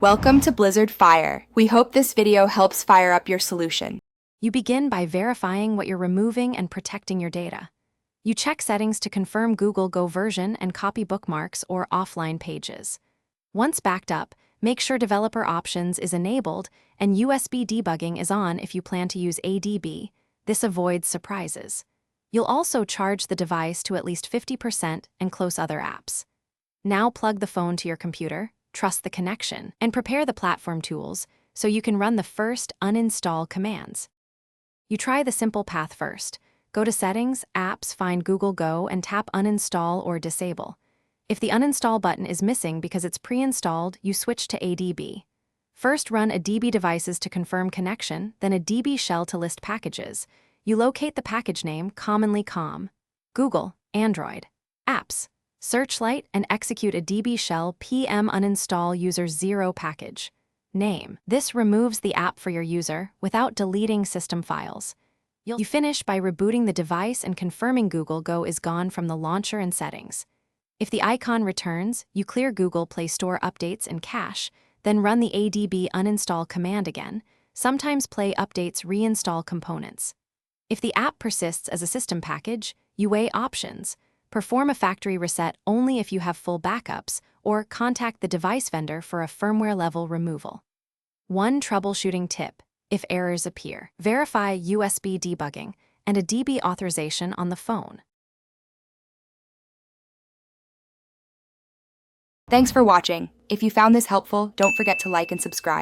Welcome to Blizzard Fire. We hope this video helps fire up your solution. You begin by verifying what you're removing and protecting your data. You check settings to confirm Google Go version and copy bookmarks or offline pages. Once backed up, make sure developer options is enabled and USB debugging is on if you plan to use ADB. This avoids surprises. You'll also charge the device to at least 50% and close other apps. Now plug the phone to your computer, trust the connection, and prepare the platform tools so you can run the first uninstall commands. You try the simple path first. Go to Settings, Apps, find Google Go, and tap Uninstall or Disable. If the uninstall button is missing because it's pre-installed, you switch to ADB. First run a DB devices to confirm connection, then a DB shell to list packages. You locate the package name, commonly COM, Google, Android, Apps, Searchlight, and execute a DB shell PM uninstall user 0 package name. This removes the app for your user without deleting system files. You finish by rebooting the device and confirming Google Go is gone from the launcher and settings. If the icon returns, you clear Google Play Store updates and cache, then run the ADB uninstall command again. Sometimes Play updates reinstall components. If the app persists as a system package, you weigh options. Perform a factory reset only if you have full backups, or contact the device vendor for a firmware-level removal. One troubleshooting tip: if errors appear, verify USB debugging and a DB authorization on the phone. Thanks for watching. If you found this helpful, don't forget to like and subscribe.